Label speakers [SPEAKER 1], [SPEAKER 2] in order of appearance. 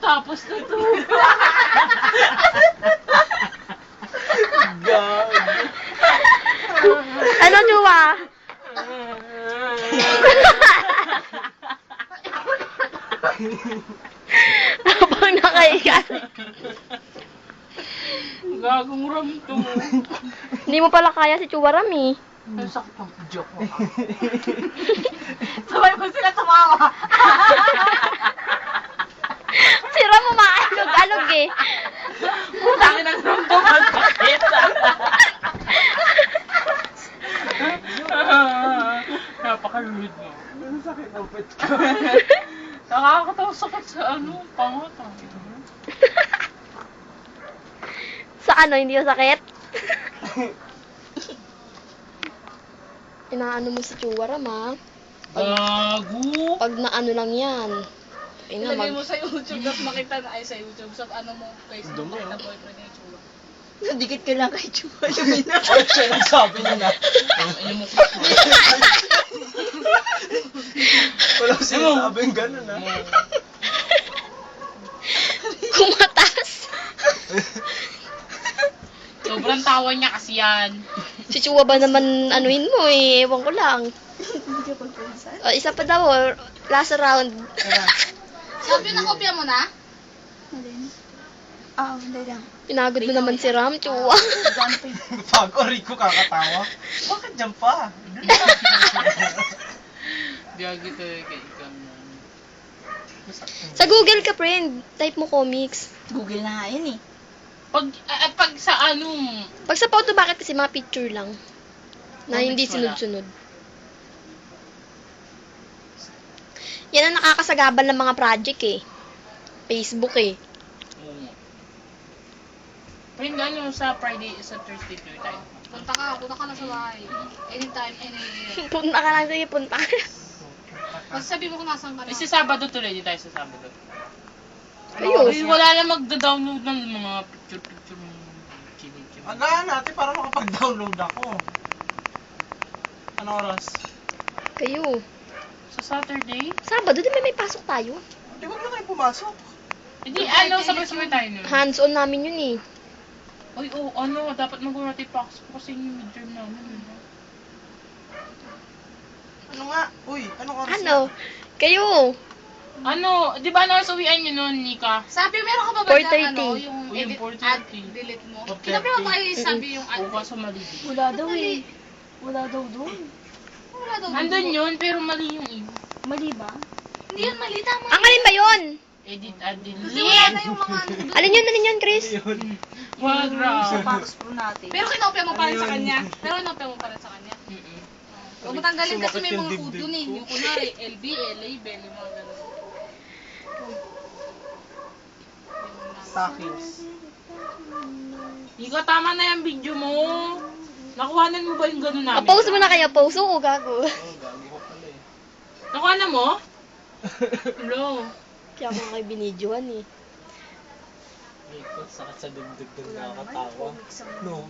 [SPEAKER 1] Tapos na to.
[SPEAKER 2] Gag.
[SPEAKER 3] Ano, Chua? Habang nakaiga.
[SPEAKER 1] Gagong ram to.
[SPEAKER 3] Hindi mo pala kaya si Chua Ram eh.
[SPEAKER 1] Ang sakit ng joke mo.
[SPEAKER 4] Sabay mo sila tumawa.
[SPEAKER 3] Si Ram umaalog-alog eh.
[SPEAKER 1] Putangin ang ram to. Masakit. Napaka-rude mo.
[SPEAKER 2] Ang sakit ng pet ko.
[SPEAKER 1] Nakakatawa sakit sa ano, pangat.
[SPEAKER 3] Sa ano, hindi ko sakit? Inaano mo si Chua Ram ha?
[SPEAKER 1] Gago.
[SPEAKER 3] Pag naano lang yan. Ay na,
[SPEAKER 4] Ilagay mo sa YouTube at makita na ay sa YouTube. Sa ano mo, Facebook,
[SPEAKER 2] Dumi,
[SPEAKER 4] makita
[SPEAKER 2] oh.
[SPEAKER 4] boyfriend niya yung tsura.
[SPEAKER 3] Dikit ka lang kay Chua.
[SPEAKER 2] Ay, siya nagsabi niya na.
[SPEAKER 1] Ayun mo.
[SPEAKER 2] Wala ko sinasabing gano'n ha.
[SPEAKER 3] Kumatas.
[SPEAKER 1] Sobrang tawa niya kasi yan.
[SPEAKER 3] Si Chua ba naman anuin mo eh. Ewan ko lang. Isa pa daw. Last round.
[SPEAKER 4] Sabi na kopya mo na?
[SPEAKER 5] Hindi lang.
[SPEAKER 3] Pinagod mo naman si Ram, Chua.
[SPEAKER 2] Pag o Rico kakatawa. Bakit dyan pa?
[SPEAKER 1] Gagi talaga ikaw na.
[SPEAKER 3] Sa Google ka, friend. Type mo comics.
[SPEAKER 5] Google na nga yun eh.
[SPEAKER 1] Pag sa ano,
[SPEAKER 3] Pag sa photo, bakit kasi mga picture lang? Na hindi
[SPEAKER 1] Comics wala.
[SPEAKER 3] sunod-sunod. Yan ang nakakasagaban ng mga project eh. Facebook eh.
[SPEAKER 1] Friend, ano sa Friday, sa Thursday, tour tayo.
[SPEAKER 4] Punta ka na sa bahay. Anytime, anywhere.
[SPEAKER 3] Punta ka lang, sige, punta ka.
[SPEAKER 4] Basta sabi mo kung nasan ka na.
[SPEAKER 1] Eh, sa Sabado tuloy, di tayo sa Sabado.
[SPEAKER 3] Ayos.
[SPEAKER 1] Ay, wala na magda-download ng mga picture-picture ng chinig-chinig.
[SPEAKER 2] Agahan natin para makapag-download ako. Anong oras?
[SPEAKER 3] Kayo.
[SPEAKER 1] Sa Saturday?
[SPEAKER 3] Sabado, di ba may pasok tayo?
[SPEAKER 2] Di ba na kayo pumasok?
[SPEAKER 1] Hindi, ano, sabay-sabay tayo nun.
[SPEAKER 3] Hands-on namin yun eh.
[SPEAKER 1] Uy, oh, ano, dapat mag-work packs ko kasi yung midterm namin.
[SPEAKER 2] Ano nga? Uy, anong oras
[SPEAKER 3] Ano? Kayo.
[SPEAKER 1] Ano, di ba nasa uwian nyo nun, Nika?
[SPEAKER 4] Sabi, meron ka ba ba
[SPEAKER 3] 4:30.
[SPEAKER 4] dyan, ano, yung
[SPEAKER 1] Yung
[SPEAKER 4] edit,
[SPEAKER 1] 4:30.
[SPEAKER 4] add, delete mo?
[SPEAKER 2] 4:30.
[SPEAKER 4] Kinabi mo kayo yung sabi yung add.
[SPEAKER 1] O, kaso mali.
[SPEAKER 5] Wala daw eh. Wala daw doon.
[SPEAKER 4] Wala daw.
[SPEAKER 1] Nandun yun, pero mali yung iba.
[SPEAKER 5] Mali ba?
[SPEAKER 4] Hindi yun mali, tama.
[SPEAKER 3] Ang alin ba yun?
[SPEAKER 1] Edit, add,
[SPEAKER 4] Kasi wala na
[SPEAKER 1] delete.
[SPEAKER 4] yung mga ano doon.
[SPEAKER 3] Alin yun, Chris?
[SPEAKER 1] Wag raw.
[SPEAKER 5] Sa box pro natin.
[SPEAKER 4] Pero kinopya mo pa rin sa kanya. Pero kinopya mo pa rin sa kanya.
[SPEAKER 1] Mm-mm.
[SPEAKER 4] Huwag mo tanggalin kasi may
[SPEAKER 2] Sumakit yung
[SPEAKER 4] mga food
[SPEAKER 2] dibdib
[SPEAKER 4] dun eh.
[SPEAKER 2] ko.
[SPEAKER 4] Yung kunwari, LB, label, yung mga ganun.
[SPEAKER 2] Takis.
[SPEAKER 1] Nika, tama na yung video mo. Nakuhanan mo ba yung gano'n namin?
[SPEAKER 3] Post mo na kayo, post. Oo, gago.
[SPEAKER 2] Oh, gago ko pala eh.
[SPEAKER 1] Nakuhanan mo? Hello.
[SPEAKER 3] Kaya ako nga kay binidyohan eh.
[SPEAKER 2] Rico, sakit sa dugdug ng nakakatawa. No.